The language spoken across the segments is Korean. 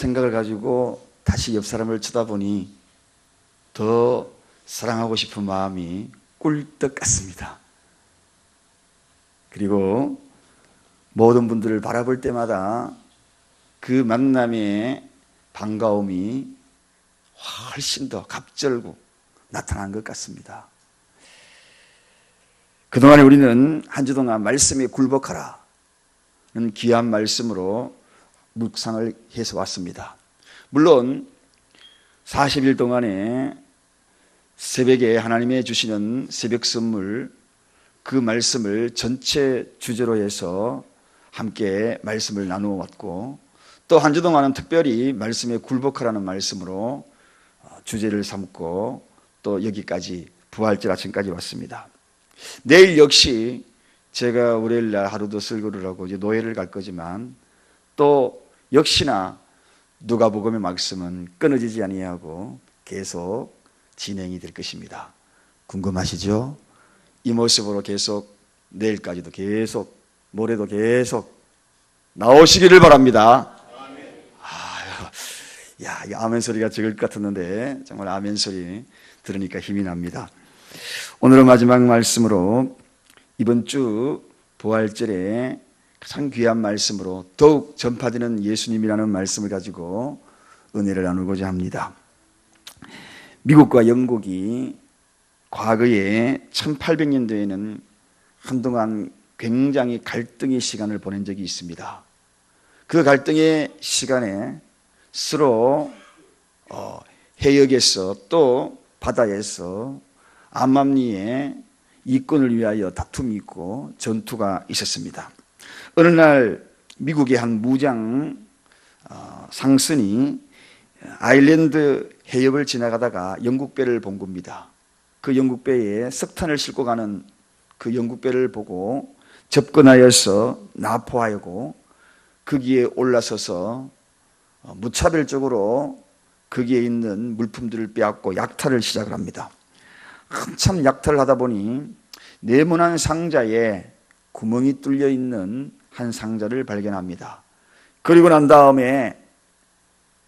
생각을 가지고 다시 옆 사람을 쳐다보니 더 사랑하고 싶은 마음이 꿀떡 같습니다. 그리고 모든 분들을 바라볼 때마다 그 만남의 반가움이 훨씬 더 갑절고 나타난 것 같습니다. 그동안에 우리는 한 주 동안 말씀에 굴복하라는 귀한 말씀으로 묵상을 해서 왔습니다. 물론 40일 동안에 새벽에 하나님의 주시는 새벽 선물, 그 말씀을 전체 주제로 해서 함께 말씀을 나누어 왔고, 또 한 주 동안은 특별히 말씀에 굴복하라는 말씀으로 주제를 삼고 또 여기까지 부활절 아침까지 왔습니다. 내일 역시 제가 월요일날 하루 더 설교를 하고 이제 노예를 갈 거지만, 또 역시나 누가복음의 말씀은 끊어지지 아니하고 계속 진행이 될 것입니다. 궁금하시죠? 이 모습으로 계속 내일까지도 계속, 모레도 계속 나오시기를 바랍니다. 야, 이 아멘 소리가 적을 것 같았는데 정말 아멘 소리 들으니까 힘이 납니다. 오늘은 마지막 말씀으로 이번 주 부활절에 가장 귀한 말씀으로 더욱 전파되는 예수님이라는 말씀을 가지고 은혜를 나누고자 합니다. 미국과 영국이 과거에 1800년도에는 한동안 굉장히 갈등의 시간을 보낸 적이 있습니다. 그 갈등의 시간에 서로 해역에서 또 바다에서 암암리에 이권을 위하여 다툼이 있고 전투가 있었습니다. 어느 날 미국의 한 무장 상선이 아일랜드 해협을 지나가다가 영국배를 본 겁니다. 그 영국배에 석탄을 싣고 가는 그 영국배를 보고 접근하여서 납포하고 거기에 올라서서 무차별적으로 거기에 있는 물품들을 빼앗고 약탈을 시작을 합니다. 한참 약탈을 하다 보니 네모난 상자에 구멍이 뚫려 있는 한 상자를 발견합니다. 그리고 난 다음에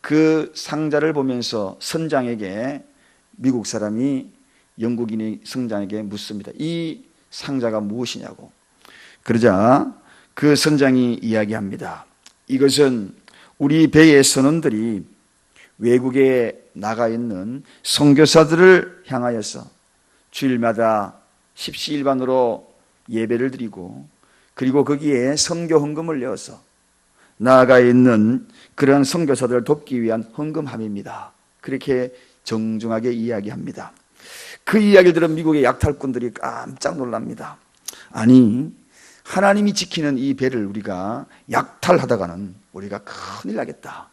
그 상자를 보면서 선장에게, 미국 사람이 영국인이 선장에게 묻습니다. 이 상자가 무엇이냐고. 그러자 그 선장이 이야기합니다. 이것은 우리 배의 선원들이 외국에 나가 있는 선교사들을 향하여서 주일마다 십시일반으로 예배를 드리고, 그리고 거기에 선교 헌금을 내어서 나아가 있는 그런 선교사들을 돕기 위한 헌금함입니다. 그렇게 정중하게 이야기합니다. 그 이야기를 들은 미국의 약탈꾼들이 깜짝 놀랍니다. 아니, 하나님이 지키는 이 배를 우리가 약탈하다가는 우리가 큰일 나겠다.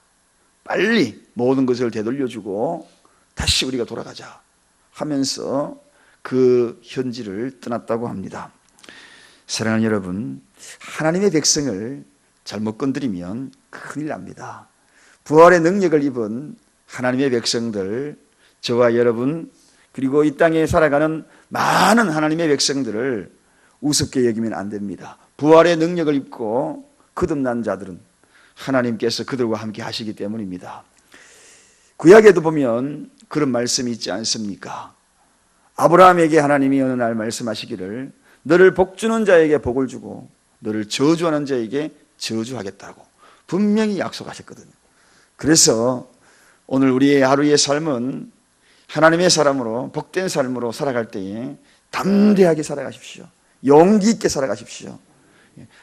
빨리 모든 것을 되돌려주고 다시 우리가 돌아가자 하면서 그 현지를 떠났다고 합니다. 사랑하는 여러분, 하나님의 백성을 잘못 건드리면 큰일 납니다. 부활의 능력을 입은 하나님의 백성들, 저와 여러분, 그리고 이 땅에 살아가는 많은 하나님의 백성들을 우습게 여기면 안 됩니다. 부활의 능력을 입고 거듭난 자들은 하나님께서 그들과 함께 하시기 때문입니다. 구약에도 보면 그런 말씀이 있지 않습니까? 아브라함에게 하나님이 어느 날 말씀하시기를 너를 복주는 자에게 복을 주고 너를 저주하는 자에게 저주하겠다고 분명히 약속하셨거든요. 그래서 오늘 우리의 하루의 삶은 하나님의 사람으로, 복된 삶으로 살아갈 때에 담대하게 살아가십시오. 용기 있게 살아가십시오.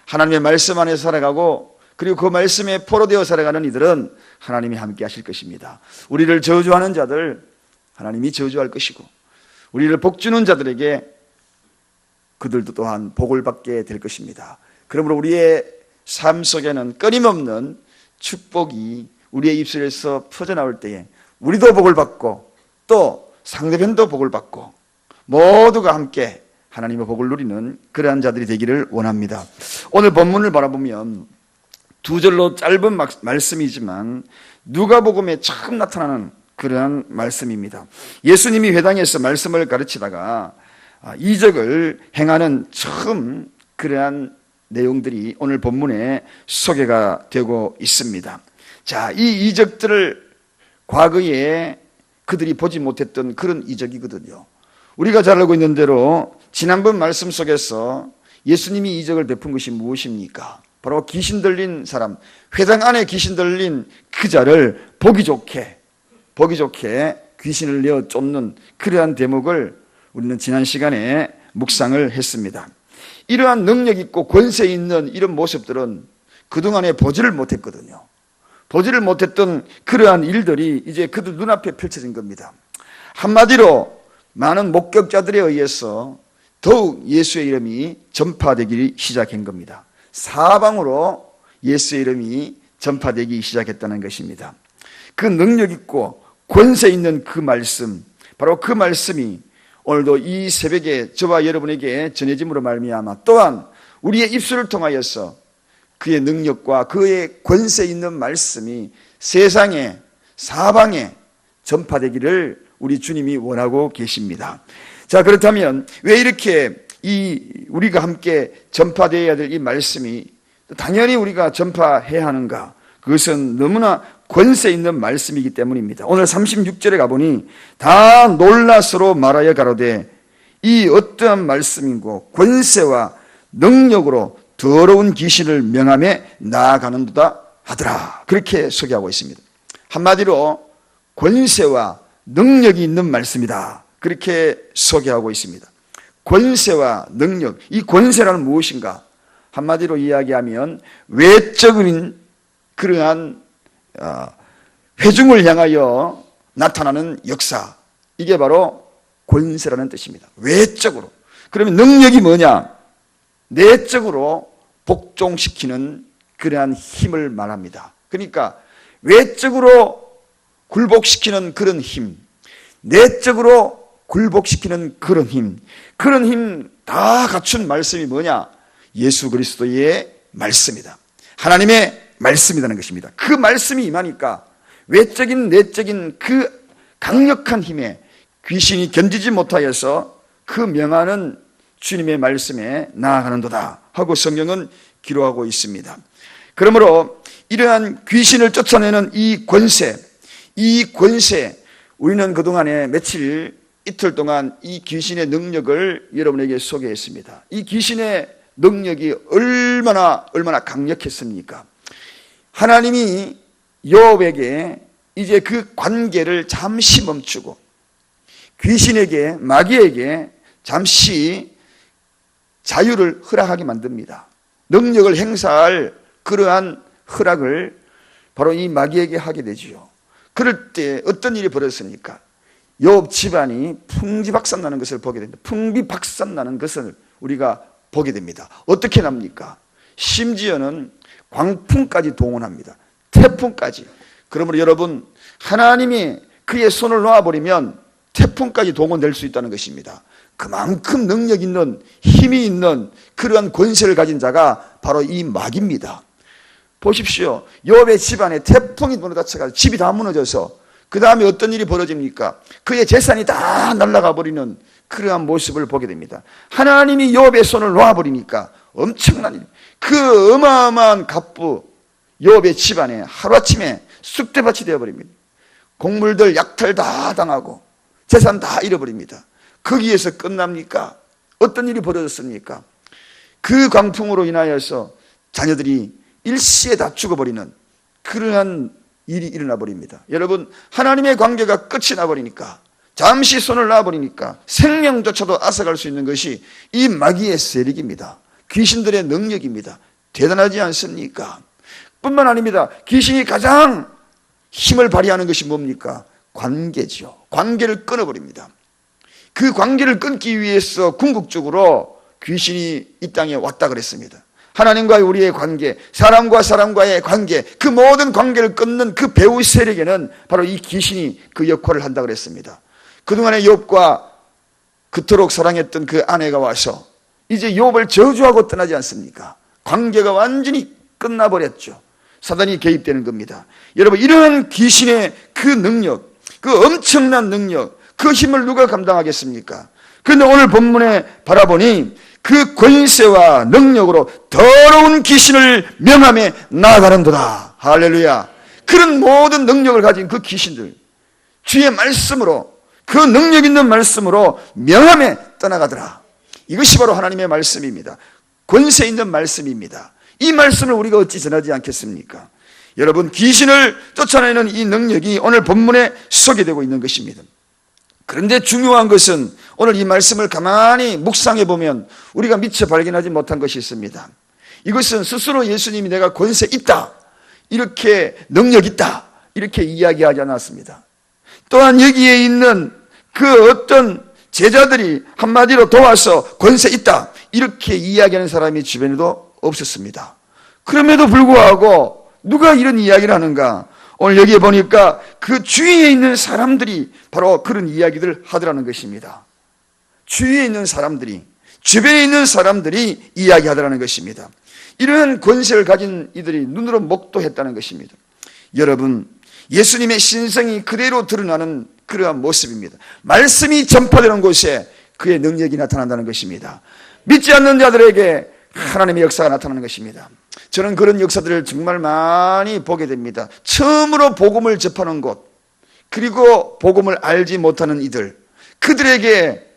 하나님의 말씀 안에서 살아가고, 그리고 그 말씀에 포로되어 살아가는 이들은 하나님이 함께 하실 것입니다. 우리를 저주하는 자들 하나님이 저주할 것이고, 우리를 복주는 자들에게 그들도 또한 복을 받게 될 것입니다. 그러므로 우리의 삶 속에는 끊임없는 축복이 우리의 입술에서 퍼져나올 때에 우리도 복을 받고 또 상대편도 복을 받고 모두가 함께 하나님의 복을 누리는 그러한 자들이 되기를 원합니다. 오늘 본문을 바라보면 두 절로 짧은 말씀이지만 누가복음에 처음 나타나는 그러한 말씀입니다. 예수님이 회당에서 말씀을 가르치다가 이적을 행하는 처음 그러한 내용들이 오늘 본문에 소개가 되고 있습니다. 자, 이 이적들을 과거에 그들이 보지 못했던 그런 이적이거든요. 우리가 잘 알고 있는 대로 지난번 말씀 속에서 예수님이 이적을 베푼 것이 무엇입니까? 바로 귀신 들린 사람, 회당 안에 귀신 들린 그 자를 보기 좋게 귀신을 내어 쫓는 그러한 대목을 우리는 지난 시간에 묵상을 했습니다. 이러한 능력 있고 권세 있는 이런 모습들은 그동안에 보지를 못했거든요. 보지를 못했던 그러한 일들이 이제 그들 눈앞에 펼쳐진 겁니다. 한마디로 많은 목격자들에 의해서 더욱 예수의 이름이 전파되기 시작한 겁니다. 사방으로 예수의 이름이 전파되기 시작했다는 것입니다. 그 능력 있고 권세 있는 그 말씀, 바로 그 말씀이 오늘도 이 새벽에 저와 여러분에게 전해짐으로 말미암아 또한 우리의 입술을 통하여서 그의 능력과 그의 권세 있는 말씀이 세상에 사방에 전파되기를 우리 주님이 원하고 계십니다. 자, 그렇다면 왜 이렇게 우리가 함께 전파되어야 될 이 말씀이 당연히 우리가 전파해야 하는가? 그것은 너무나 권세 있는 말씀이기 때문입니다. 오늘 36절에 가보니 다 놀라서로 말하여 가로되 이 어떠한 말씀이고 권세와 능력으로 더러운 귀신을 명함에 나아가는도다 하더라. 그렇게 소개하고 있습니다. 한마디로 권세와 능력이 있는 말씀이다. 그렇게 소개하고 있습니다. 권세와 능력, 이 권세라는 무엇인가? 한마디로 이야기하면 외적인 그러한 회중을 향하여 나타나는 역사, 이게 바로 권세라는 뜻입니다. 외적으로. 그러면 능력이 뭐냐? 내적으로 복종시키는 그러한 힘을 말합니다. 그러니까 외적으로 굴복시키는 그런 힘, 내적으로 굴복시키는 그런 힘 다 갖춘 말씀이 뭐냐? 예수 그리스도의 말씀이다. 하나님의 말씀이라는 것입니다. 그 말씀이 임하니까 외적인 내적인 그 강력한 힘에 귀신이 견디지 못하여서 그 명하는 주님의 말씀에 나아가는도다 하고 성경은 기록하고 있습니다. 그러므로 이러한 귀신을 쫓아내는 이 권세, 우리는 그동안에 이틀 동안 이 귀신의 능력을 여러분에게 소개했습니다. 이 귀신의 능력이 얼마나 강력했습니까? 하나님이 욥에게 이제 그 관계를 잠시 멈추고 귀신에게, 마귀에게 잠시 자유를 허락하게 만듭니다. 능력을 행사할 그러한 허락을 바로 이 마귀에게 하게 되지요. 그럴 때 어떤 일이 벌어졌습니까? 욥 집안이 풍지박산나는 것을 보게 됩니다. 풍비박산나는 것을 우리가 보게 됩니다. 어떻게 납니까? 심지어는 광풍까지 동원합니다. 태풍까지. 그러므로 여러분, 하나님이 그의 손을 놓아버리면 태풍까지 동원될 수 있다는 것입니다. 그만큼 능력 있는, 힘이 있는 그러한 권세를 가진 자가 바로 이 마귀입니다. 보십시오. 욥의 집안에 태풍이 몰아닥쳐서 집이 다 무너져서 그 다음에 어떤 일이 벌어집니까? 그의 재산이 다 날아가 버리는 그러한 모습을 보게 됩니다. 하나님이 욥의 손을 놓아버리니까 엄청난 일, 그 어마어마한 갑부 욥의 집안에 하루아침에 쑥대밭이 되어버립니다. 곡물들 약탈 다 당하고 재산 다 잃어버립니다. 거기에서 끝납니까? 어떤 일이 벌어졌습니까? 그 광풍으로 인하여서 자녀들이 일시에 다 죽어버리는 그러한 일이 일어나 버립니다. 여러분, 하나님의 관계가 끝이 나버리니까, 잠시 손을 놔버리니까 생명조차도 앗아갈 수 있는 것이 이 마귀의 세력입니다. 귀신들의 능력입니다. 대단하지 않습니까? 뿐만 아닙니다. 귀신이 가장 힘을 발휘하는 것이 뭡니까? 관계죠. 관계를 끊어버립니다. 그 관계를 끊기 위해서 궁극적으로 귀신이 이 땅에 왔다 그랬습니다. 하나님과의 우리의 관계, 사람과 사람과의 관계, 그 모든 관계를 끊는 그 배후 세력에는 바로 이 귀신이 그 역할을 한다 그랬습니다. 그동안에 욥과 그토록 사랑했던 그 아내가 와서 이제 욥을 저주하고 떠나지 않습니까? 관계가 완전히 끝나버렸죠. 사단이 개입되는 겁니다. 여러분, 이런 귀신의 그 능력, 그 엄청난 능력, 그 힘을 누가 감당하겠습니까? 그런데 오늘 본문에 바라보니 그 권세와 능력으로 더러운 귀신을 명함에 나아가는도다. 할렐루야. 그런 모든 능력을 가진 그 귀신들, 주의 말씀으로, 그 능력 있는 말씀으로 명함에 떠나가더라. 이것이 바로 하나님의 말씀입니다. 권세 있는 말씀입니다. 이 말씀을 우리가 어찌 전하지 않겠습니까? 여러분, 귀신을 쫓아내는 이 능력이 오늘 본문에 소개되고 있는 것입니다. 그런데 중요한 것은 오늘 이 말씀을 가만히 묵상해 보면 우리가 미처 발견하지 못한 것이 있습니다. 이것은 스스로 예수님이 내가 권세 있다, 이렇게 능력 있다, 이렇게 이야기하지 않았습니다. 또한 여기에 있는 그 어떤 제자들이 한마디로 도와서 권세 있다, 이렇게 이야기하는 사람이 주변에도 없었습니다. 그럼에도 불구하고 누가 이런 이야기를 하는가? 오늘 여기에 보니까 그 주위에 있는 사람들이 바로 그런 이야기를 하더라는 것입니다. 주위에 있는 사람들이, 주변에 있는 사람들이 이야기하더라는 것입니다. 이러한 권세를 가진 이들이 눈으로 목도했다는 것입니다. 여러분, 예수님의 신성이 그대로 드러나는 그러한 모습입니다. 말씀이 전파되는 곳에 그의 능력이 나타난다는 것입니다. 믿지 않는 자들에게 하나님의 역사가 나타나는 것입니다. 저는 그런 역사들을 정말 많이 보게 됩니다. 처음으로 복음을 접하는 곳, 그리고 복음을 알지 못하는 이들, 그들에게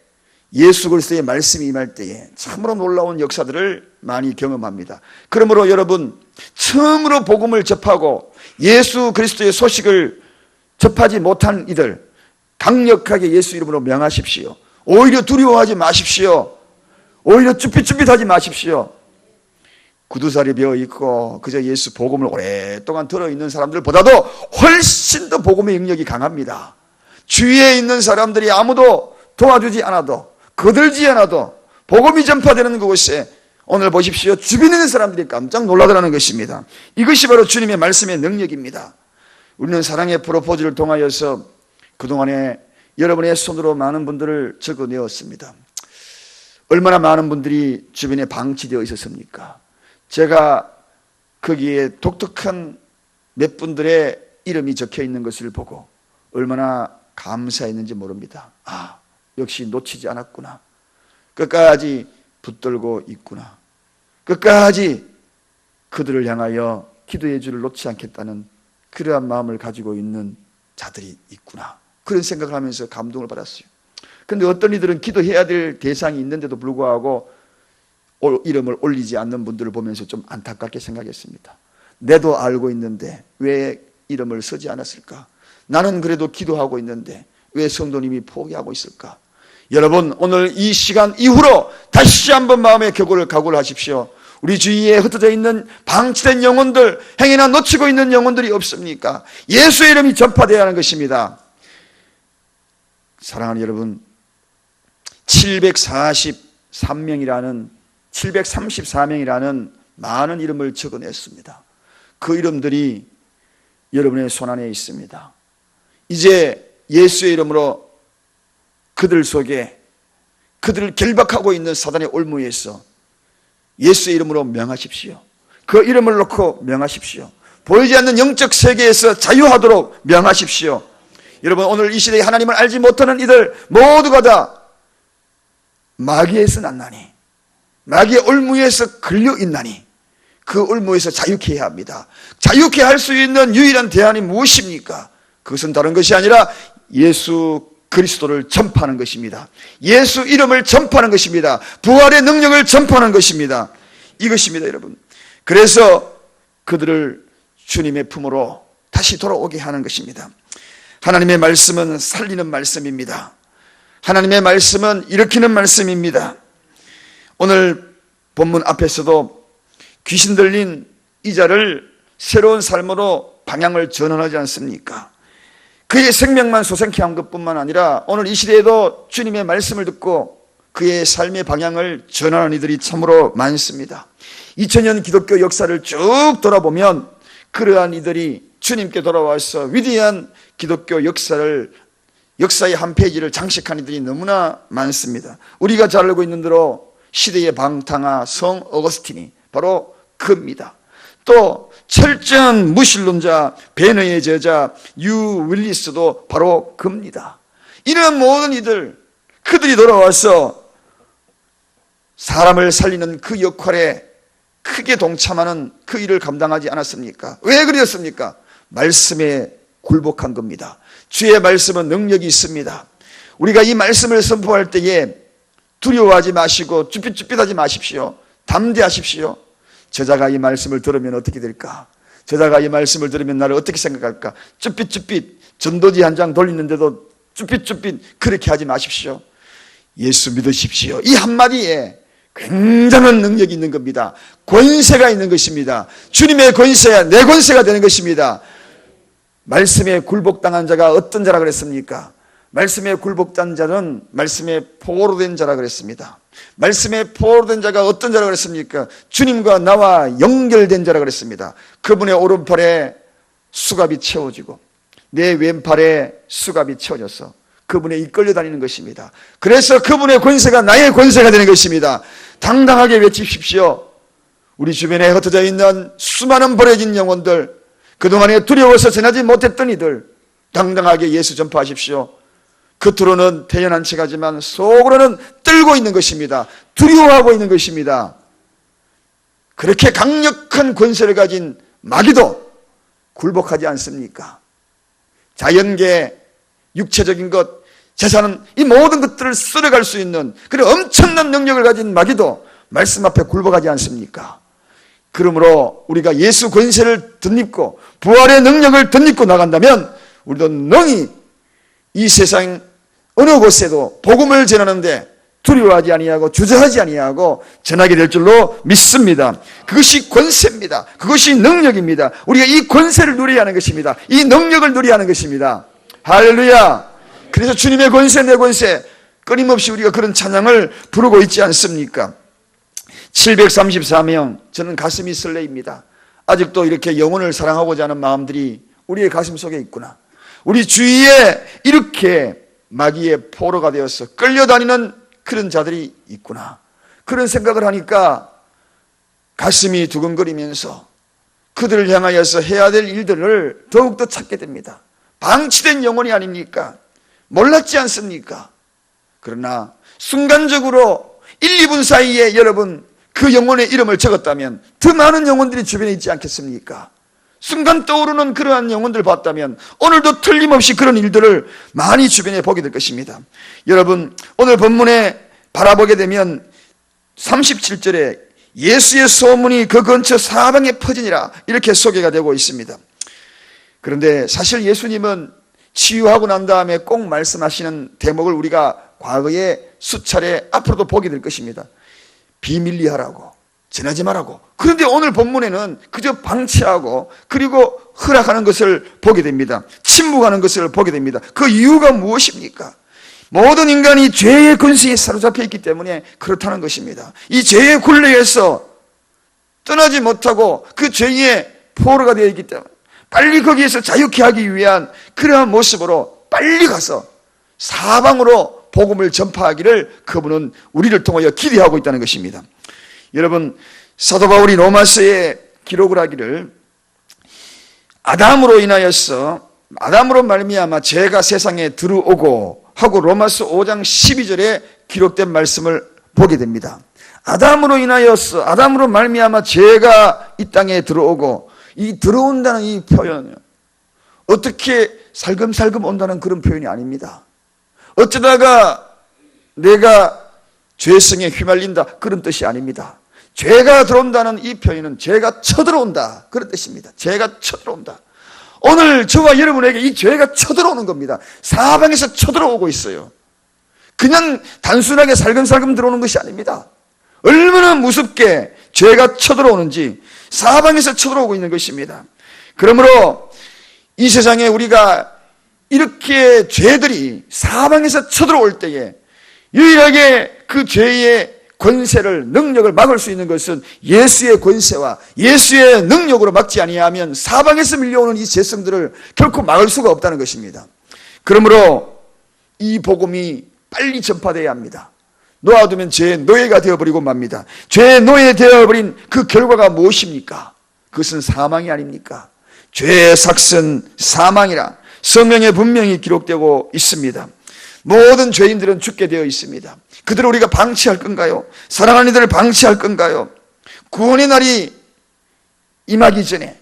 예수 그리스도의 말씀이 임할 때에 참으로 놀라운 역사들을 많이 경험합니다. 그러므로 여러분, 처음으로 복음을 접하고 예수 그리스도의 소식을 접하지 못한 이들, 강력하게 예수 이름으로 명하십시오. 오히려 두려워하지 마십시오. 오히려 쭈삣쭈삣하지 마십시오. 구두살이 배어있고 그저 예수 복음을 오랫동안 들어있는 사람들보다도 훨씬 더 복음의 영역이 강합니다. 주위에 있는 사람들이 아무도 도와주지 않아도, 거들지 않아도 복음이 전파되는 그곳에 오늘 보십시오. 주변에 있는 사람들이 깜짝 놀라더라는 것입니다. 이것이 바로 주님의 말씀의 능력입니다. 우리는 사랑의 프로포즈를 통하여서 그동안에 여러분의 손으로 많은 분들을 적어내었습니다. 얼마나 많은 분들이 주변에 방치되어 있었습니까? 제가 거기에 독특한 몇 분들의 이름이 적혀 있는 것을 보고 얼마나 감사했는지 모릅니다. 아, 역시 놓치지 않았구나. 끝까지 붙들고 있구나. 끝까지 그들을 향하여 기도의 줄을 놓지 않겠다는 그러한 마음을 가지고 있는 자들이 있구나. 그런 생각을 하면서 감동을 받았어요. 그런데 어떤 이들은 기도해야 될 대상이 있는데도 불구하고 이름을 올리지 않는 분들을 보면서 좀 안타깝게 생각했습니다. 내도 알고 있는데 왜 이름을 쓰지 않았을까? 나는 그래도 기도하고 있는데 왜 성도님이 포기하고 있을까? 여러분, 오늘 이 시간 이후로 다시 한번 마음의 각오를 하십시오. 우리 주위에 흩어져 있는 방치된 영혼들, 행여나 놓치고 있는 영혼들이 없습니까? 예수의 이름이 전파되어야 하는 것입니다. 사랑하는 여러분, 734명이라는 많은 이름을 적어냈습니다. 그 이름들이 여러분의 손안에 있습니다. 이제 예수의 이름으로 그들 속에, 그들을 결박하고 있는 사단의 올무에서 예수의 이름으로 명하십시오. 그 이름을 놓고 명하십시오. 보이지 않는 영적 세계에서 자유하도록 명하십시오. 여러분, 오늘 이 시대에 하나님을 알지 못하는 이들 모두가 다 마귀에서 났나니, 마귀의 올무에서 걸려있나니 그 올무에서 자유케 해야 합니다. 자유케 할 수 있는 유일한 대안이 무엇입니까? 그것은 다른 것이 아니라 예수 그리스도를 전파하는 것입니다. 예수 이름을 전파하는 것입니다. 부활의 능력을 전파하는 것입니다. 이것입니다, 여러분. 그래서 그들을 주님의 품으로 다시 돌아오게 하는 것입니다. 하나님의 말씀은 살리는 말씀입니다. 하나님의 말씀은 일으키는 말씀입니다. 오늘 본문 앞에서도 귀신 들린 이자를 새로운 삶으로 방향을 전환하지 않습니까? 그의 생명만 소생케 한 것뿐만 아니라 오늘 이 시대에도 주님의 말씀을 듣고 그의 삶의 방향을 전환하는 이들이 참으로 많습니다. 2000년 기독교 역사를 쭉 돌아보면 그러한 이들이 주님께 돌아와서 위대한 기독교 역사의 한 페이지를 장식한 이들이 너무나 많습니다. 우리가 잘 알고 있는 대로 시대의 방탕아 성 어거스틴이 바로 그입니다. 또 철저한 무신론자 베너의 저자 유 윌리스도 바로 그입니다. 이런 모든 이들, 그들이 돌아와서 사람을 살리는 그 역할에 크게 동참하는 그 일을 감당하지 않았습니까? 왜 그랬습니까? 말씀에 굴복한 겁니다. 주의 말씀은 능력이 있습니다. 우리가 이 말씀을 선포할 때에 두려워하지 마시고 쭈삣쭈삣하지 마십시오. 담대하십시오. 저자가 이 말씀을 들으면 어떻게 될까? 저자가 이 말씀을 들으면 나를 어떻게 생각할까? 쭈삣쭈삣 전도지 한 장 돌리는데도 쭈삣쭈삣 그렇게 하지 마십시오. 예수 믿으십시오. 이 한마디에 굉장한 능력이 있는 겁니다. 권세가 있는 것입니다. 주님의 권세야 내 권세가 되는 것입니다. 말씀에 굴복당한 자가 어떤 자라 그랬습니까? 말씀에 굴복한 자는 말씀에 포로된 자라 그랬습니다. 말씀에 포로된 자가 어떤 자라 그랬습니까? 주님과 나와 연결된 자라 그랬습니다. 그분의 오른팔에 수갑이 채워지고 내 왼팔에 수갑이 채워져서 그분에 이끌려 다니는 것입니다. 그래서 그분의 권세가 나의 권세가 되는 것입니다. 당당하게 외치십시오. 우리 주변에 흩어져 있는 수많은 버려진 영혼들, 그동안에 두려워서 전하지 못했던 이들 당당하게 예수 전파하십시오. 겉으로는 태연한 척하지만 속으로는 떨고 있는 것입니다. 두려워하고 있는 것입니다. 그렇게 강력한 권세를 가진 마귀도 굴복하지 않습니까? 자연계, 육체적인 것, 재산은 이 모든 것들을 쓸어갈 수 있는 그런 엄청난 능력을 가진 마귀도 말씀 앞에 굴복하지 않습니까? 그러므로 우리가 예수 권세를 덧입고 부활의 능력을 덧입고 나간다면 우리도 능히 이 세상 어느 곳에도 복음을 전하는데 두려워하지 아니하고 주저하지 아니하고 전하게 될 줄로 믿습니다. 그것이 권세입니다. 그것이 능력입니다. 우리가 이 권세를 누려야 하는 것입니다. 이 능력을 누려야 하는 것입니다. 할렐루야. 그래서 주님의 권세 내 권세 끊임없이 우리가 그런 찬양을 부르고 있지 않습니까? 734명 저는 가슴이 설레입니다. 아직도 이렇게 영혼을 사랑하고자 하는 마음들이 우리의 가슴 속에 있구나. 우리 주위에 이렇게 마귀의 포로가 되어서 끌려다니는 그런 자들이 있구나. 그런 생각을 하니까 가슴이 두근거리면서 그들을 향하여서 해야 될 일들을 더욱더 찾게 됩니다. 방치된 영혼이 아닙니까? 몰랐지 않습니까? 그러나 순간적으로 1, 2분 사이에 여러분 그 영혼의 이름을 적었다면 더 많은 영혼들이 주변에 있지 않겠습니까? 순간 떠오르는 그러한 영혼들을 봤다면 오늘도 틀림없이 그런 일들을 많이 주변에 보게 될 것입니다. 여러분 오늘 본문에 바라보게 되면 37절에 예수의 소문이 그 근처 사방에 퍼지니라 이렇게 소개가 되고 있습니다. 그런데 사실 예수님은 치유하고 난 다음에 꼭 말씀하시는 대목을 우리가 과거에 수차례 앞으로도 보게 될 것입니다. 비밀리 하라고, 전하지 말라고. 그런데 오늘 본문에는 그저 방치하고 그리고 허락하는 것을 보게 됩니다. 침묵하는 것을 보게 됩니다. 그 이유가 무엇입니까? 모든 인간이 죄의 권세에 사로잡혀 있기 때문에 그렇다는 것입니다. 이 죄의 굴레에서 떠나지 못하고 그 죄의 포로가 되어 있기 때문에 빨리 거기에서 자유케 하기 위한 그러한 모습으로 빨리 가서 사방으로 복음을 전파하기를 그분은 우리를 통하여 기대하고 있다는 것입니다. 여러분 사도 바울이 로마서에 기록을 하기를 아담으로 말미암아 죄가 세상에 들어오고 하고 로마서 5장 12절에 기록된 말씀을 보게 됩니다. 아담으로 말미암아 죄가 이 땅에 들어오고 이 들어온다는 이 표현은 어떻게 살금살금 온다는 그런 표현이 아닙니다. 어쩌다가 내가 죄성에 휘말린다 그런 뜻이 아닙니다. 죄가 들어온다는 이 표현은 죄가 쳐들어온다 그런 뜻입니다. 죄가 쳐들어온다. 오늘 저와 여러분에게 이 죄가 쳐들어오는 겁니다. 사방에서 쳐들어오고 있어요. 그냥 단순하게 살금살금 들어오는 것이 아닙니다. 얼마나 무섭게 죄가 쳐들어오는지 사방에서 쳐들어오고 있는 것입니다. 그러므로 이 세상에 우리가 이렇게 죄들이 사방에서 쳐들어올 때에 유일하게 그 죄의 권세를 능력을 막을 수 있는 것은 예수의 권세와 예수의 능력으로 막지 아니하면 사방에서 밀려오는 이 죄성들을 결코 막을 수가 없다는 것입니다. 그러므로 이 복음이 빨리 전파되어야 합니다. 놓아두면 죄의 노예가 되어버리고 맙니다. 죄의 노예 되어버린 그 결과가 무엇입니까? 그것은 사망이 아닙니까? 죄의 삭은 사망이라 성경에 분명히 기록되고 있습니다. 모든 죄인들은 죽게 되어 있습니다. 그들을 우리가 방치할 건가요? 사랑하는 이들을 방치할 건가요? 구원의 날이 임하기 전에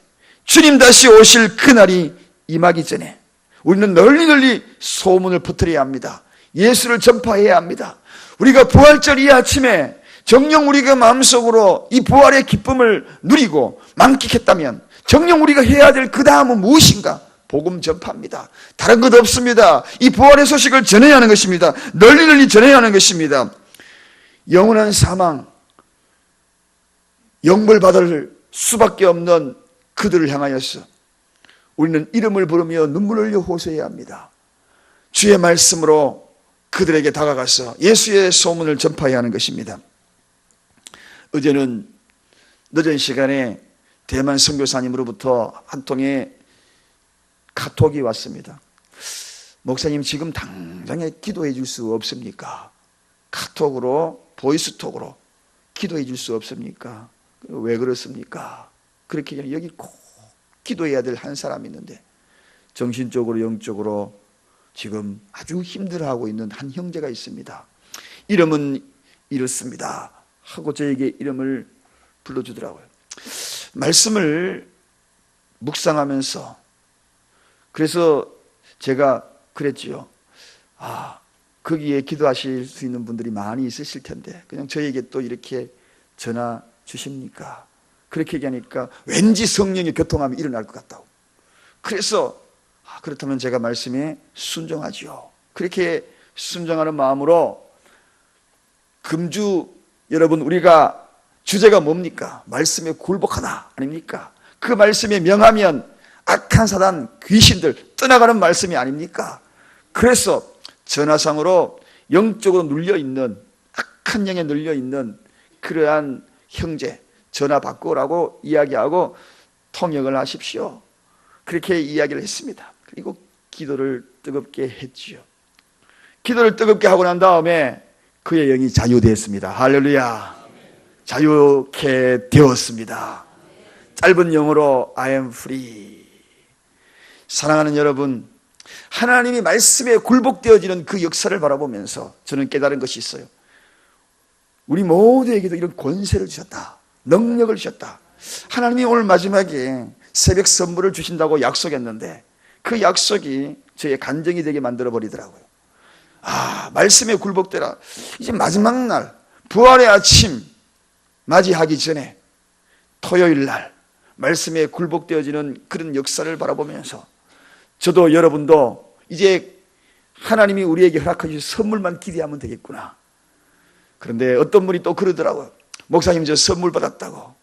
주님 다시 오실 그날이 임하기 전에 우리는 널리 소문을 퍼뜨려야 합니다. 예수를 전파해야 합니다. 우리가 부활절 이 아침에 정녕 우리가 마음속으로 이 부활의 기쁨을 누리고 만끽했다면 정녕 우리가 해야 될 그 다음은 무엇인가? 복음 전파입니다. 다른 것 없습니다. 이 부활의 소식을 전해야 하는 것입니다. 널리 전해야 하는 것입니다. 영원한 사망, 영벌받을 수밖에 없는 그들을 향하여서 우리는 이름을 부르며 눈물을 흘려 호소해야 합니다. 주의 말씀으로 그들에게 다가가서 예수의 소문을 전파해야 하는 것입니다. 어제는 늦은 시간에 대만 선교사님으로부터 한 통의 카톡이 왔습니다. 목사님, 지금 당장에 기도해 줄 수 없습니까? 카톡으로, 보이스톡으로 기도해 줄 수 없습니까? 왜 그렇습니까? 그렇게 여기 꼭 기도해야 될 한 사람이 있는데 정신적으로 영적으로 지금 아주 힘들어하고 있는 한 형제가 있습니다. 이름은 이렇습니다 하고 저에게 이름을 불러주더라고요. 말씀을 묵상하면서 그래서 제가 그랬지요. 거기에 기도하실 수 있는 분들이 많이 있으실 텐데 그냥 저에게 또 이렇게 전화 주십니까? 그렇게 얘기하니까 왠지 성령의 교통함이 일어날 것 같다고. 그래서 그렇다면 제가 말씀에 순종하지요. 그렇게 순종하는 마음으로 금주 여러분, 우리가 주제가 뭡니까? 말씀에 굴복하다 아닙니까? 그 말씀에 명하면 악한 사단, 귀신들 떠나가는 말씀이 아닙니까? 그래서 전화상으로 영적으로 눌려있는, 악한 영에 눌려있는 그러한 형제 전화 바꾸라고 이야기하고 통역을 하십시오. 그렇게 이야기를 했습니다. 그리고 기도를 뜨겁게 했지요. 기도를 뜨겁게 하고 난 다음에 그의 영이 자유되었습니다. 할렐루야. 자유케 되었습니다. 짧은 영어로 I am free. 사랑하는 여러분, 하나님이 말씀에 굴복되어지는 그 역사를 바라보면서 저는 깨달은 것이 있어요. 우리 모두에게도 이런 권세를 주셨다. 능력을 주셨다. 하나님이 오늘 마지막에 새벽 선물을 주신다고 약속했는데 그 약속이 저의 간증이 되게 만들어 버리더라고요. 말씀에 굴복되라. 이제 마지막 날 부활의 아침 맞이하기 전에 토요일 날 말씀에 굴복되어지는 그런 역사를 바라보면서 저도 여러분도 이제 하나님이 우리에게 허락하신 선물만 기대하면 되겠구나. 그런데 어떤 분이 또 그러더라고요. 목사님, 저 선물 받았다고.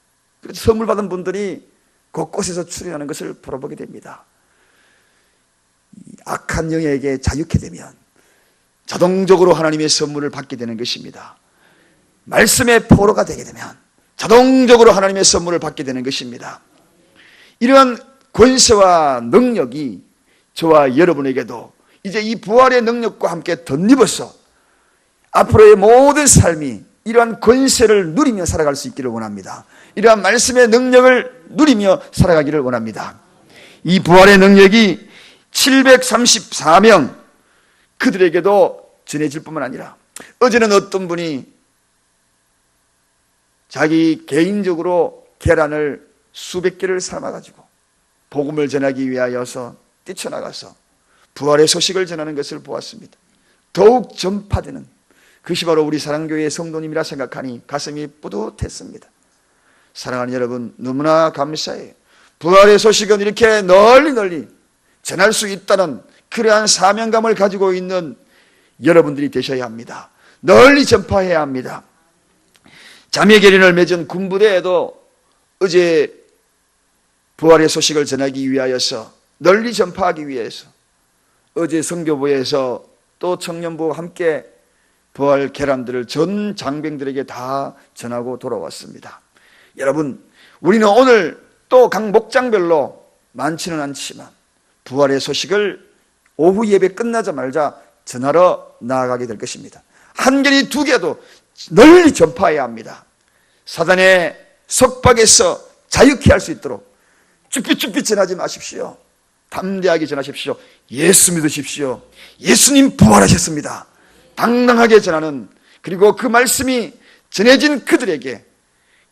그래서 선물 받은 분들이 곳곳에서 출현하는 것을 바라보게 됩니다. 악한 영에게 자유케 되면 자동적으로 하나님의 선물을 받게 되는 것입니다. 말씀의 포로가 되게 되면 자동적으로 하나님의 선물을 받게 되는 것입니다. 이러한 권세와 능력이 저와 여러분에게도 이제 이 부활의 능력과 함께 덧입어서 앞으로의 모든 삶이 이러한 권세를 누리며 살아갈 수 있기를 원합니다. 이러한 말씀의 능력을 누리며 살아가기를 원합니다. 이 부활의 능력이 734명 그들에게도 전해질 뿐만 아니라 어제는 어떤 분이 자기 개인적으로 계란을 수백 개를 삶아가지고 복음을 전하기 위하여서 뛰쳐나가서 부활의 소식을 전하는 것을 보았습니다. 더욱 전파되는 그것이 바로 우리 사랑교회의 성도님이라 생각하니 가슴이 뿌듯했습니다. 사랑하는 여러분, 너무나 감사해요. 부활의 소식은 이렇게 널리 전할 수 있다는 그러한 사명감을 가지고 있는 여러분들이 되셔야 합니다. 널리 전파해야 합니다. 자매결연을 맺은 군부대에도 어제 부활의 소식을 전하기 위하여서 널리 전파하기 위해서 어제 선교부에서 또 청년부와 함께 부활 계람들을 전 장병들에게 다 전하고 돌아왔습니다. 여러분, 우리는 오늘 또 각 목장별로 많지는 않지만 부활의 소식을 오후 예배 끝나자마자 전하러 나아가게 될 것입니다. 한 개니 두 개도 널리 전파해야 합니다. 사단의 속박에서 자유케 할 수 있도록 쭈삣쭈삣 전하지 마십시오. 담대하게 전하십시오. 예수 믿으십시오. 예수님 부활하셨습니다. 당당하게 전하는, 그리고 그 말씀이 전해진 그들에게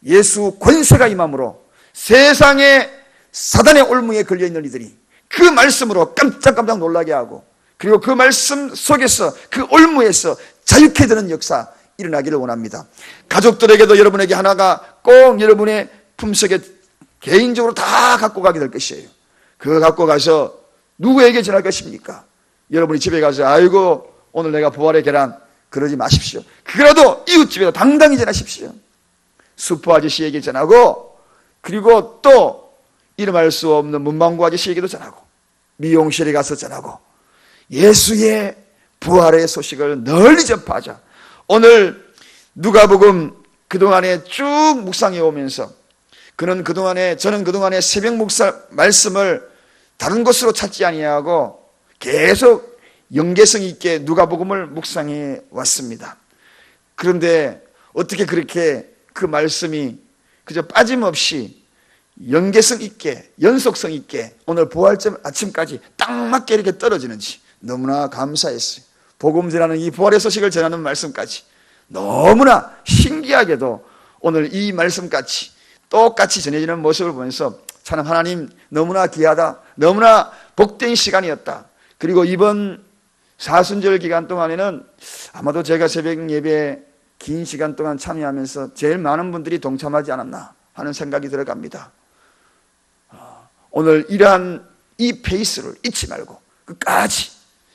예수 권세가 임함으로 세상의 사단의 올무에 걸려있는 이들이 그 말씀으로 깜짝깜짝 놀라게 하고, 그리고 그 말씀 속에서 그 올무에서 자유케 되는 역사 일어나기를 원합니다. 가족들에게도 여러분에게 하나가 꼭 여러분의 품속에 개인적으로 다 갖고 가게 될 것이에요. 그거 갖고 가서 누구에게 전할 것입니까? 여러분이 집에 가서 아이고 오늘 내가 부활의 계란, 그러지 마십시오. 그거라도 이웃집에도 당당히 전하십시오. 수포 아저씨에게 전하고, 그리고 또 이름할 수 없는 문방구 아저씨에게도 전하고, 미용실에 가서 전하고, 예수의 부활의 소식을 널리 전파하자. 오늘 누가복음 그동안에 쭉 묵상해 오면서 저는 그동안에 새벽 묵상 말씀을 다른 곳으로 찾지 아니하고 계속 연계성 있게 누가복음을 묵상해 왔습니다. 그런데 어떻게 그렇게 그 말씀이 그저 빠짐없이 연계성 있게, 연속성 있게 오늘 부활절 아침까지 딱 맞게 이렇게 떨어지는지 너무나 감사했어요. 복음 전하는 이 부활의 소식을 전하는 말씀까지 너무나 신기하게도 오늘 이 말씀같이 똑같이 전해지는 모습을 보면서 참 하나님 너무나 귀하다, 너무나 복된 시간이었다. 그리고 이번 사순절 기간 동안에는 아마도 제가 새벽 예배에 긴 시간 동안 참여하면서 제일 많은 분들이 동참하지 않았나 하는 생각이 들어갑니다. 오늘 이러한 이 페이스를 잊지 말고 끝까지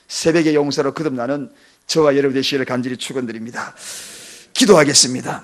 새벽의 용사로 거듭나는 저와 여러분 되시기를 간절히 축원드립니다. 기도하겠습니다.